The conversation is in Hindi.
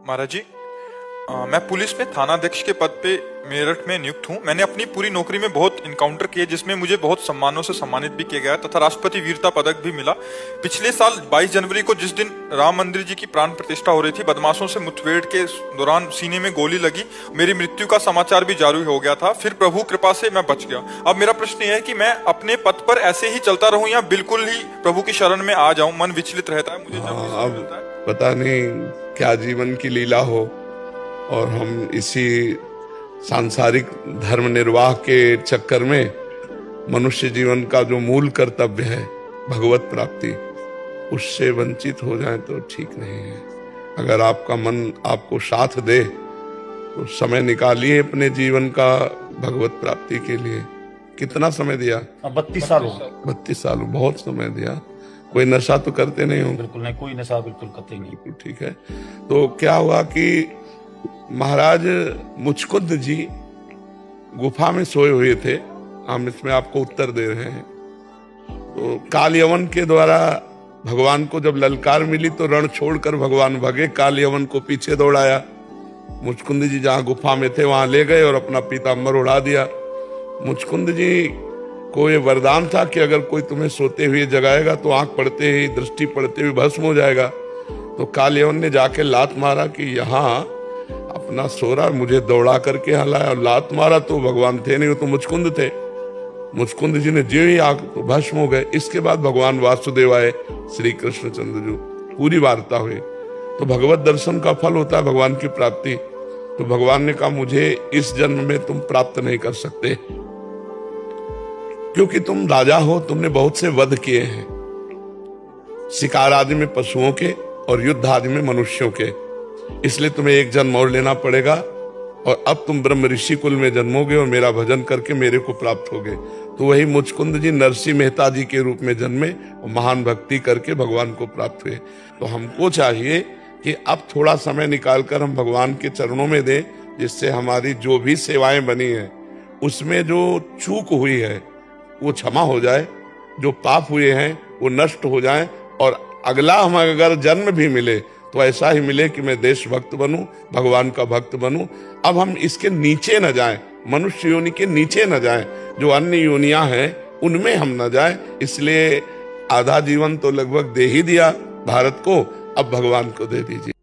महाराज जी, मैं पुलिस में थानाध्यक्ष के पद पे मेरठ में नियुक्त हूँ। मैंने अपनी पूरी नौकरी में बहुत इनकाउंटर किए, जिसमें मुझे बहुत सम्मानों से सम्मानित भी किया गया तथा राष्ट्रपति वीरता पदक भी मिला। पिछले साल 22 जनवरी को जिस दिन राम मंदिर जी की प्राण प्रतिष्ठा हो रही थी, बदमाशों से मुठभेड़ के दौरान सीने में गोली लगी, मेरी मृत्यु का समाचार भी जारी हो गया था। फिर प्रभु कृपा से मैं बच गया। अब मेरा प्रश्न यह है कि मैं अपने पथ पर ऐसे ही चलता रहूं या बिल्कुल ही प्रभु की शरण में आ जाऊं? मन विचलित रहता है मुझे जब भी समय मिलता है। पता नहीं क्या जीवन की लीला हो और हम इसी सांसारिक धर्म निर्वाह के चक्कर में मनुष्य जीवन का जो मूल कर्तव्य है भगवत प्राप्ति, उससे वंचित हो जाए तो ठीक नहीं है। अगर आपका मन आपको साथ दे तो समय निकालिए अपने जीवन का भगवत प्राप्ति के लिए। कितना समय दिया? 32 साल हो। 32 साल, बहुत समय दिया। कोई नशा तो करते नहीं हो? बिल्कुल नहीं, कोई नशा बिल्कुल करते नहीं। बिल्कुल ठीक है। तो क्या हुआ कि महाराज मुचकुंद जी गुफा में सोए हुए थे। हम इसमें आपको उत्तर दे रहे हैं। तो काल यवन के द्वारा भगवान को जब ललकार मिली तो रण छोड़कर भगवान भगे, काल यवन को पीछे दौड़ाया। मुचकुंद जी जहां गुफा में थे वहां ले गए और अपना पीताम्बर उड़ा दिया। मुचकुंद जी को ये वरदान था कि अगर कोई तुम्हें सोते हुए जगाएगा तो आंख पड़ते ही, दृष्टि पड़ते हुए भस्म हो जाएगा। तो काल यवन ने जाके लात मारा कि यहाँ अपना सोरा मुझे दौड़ा करके हलाया, और लात मारा तो भगवान थे नहीं, वो तो मुचकुंद थे। मुचकुंद जी ने जो ही आंख तो भस्म हो गए। इसके बाद भगवान वासुदेव आए, श्री कृष्णचंद्र जी, पूरी वार्ता हुई। तो भगवत दर्शन का फल होता है भगवान की प्राप्ति। तो भगवान ने कहा मुझे इस जन्म में तुम प्राप्त नहीं कर सकते, क्योंकि तुम राजा हो, तुमने बहुत से वध किए हैं, शिकार आदि में पशुओं के और युद्ध आदि में मनुष्यों के, इसलिए तुम्हें एक जन्म और लेना पड़ेगा और अब तुम ब्रह्म ऋषि कुल में जन्मोगे और मेरा भजन करके मेरे को प्राप्त होगे। तो वही मुचकुंद जी नरसिंह मेहता जी के रूप में जन्मे और महान भक्ति करके भगवान को प्राप्त हुए। तो हमको चाहिए कि अब थोड़ा समय निकालकर हम भगवान के चरणों में दें, जिससे हमारी जो भी सेवाएं बनी है उसमें जो चूक हुई है वो क्षमा हो जाए, जो पाप हुए हैं वो नष्ट हो जाए, और अगला हम अगर जन्म भी मिले तो ऐसा ही मिले कि मैं देशभक्त बनूं, भगवान का भक्त बनूं। अब हम इसके नीचे न जाएं, मनुष्य योनि के नीचे न जाएं, जो अन्य योनियां हैं उनमें हम न जाएं। इसलिए आधा जीवन तो लगभग दे ही दिया भारत को, अब भगवान को दे दीजिए।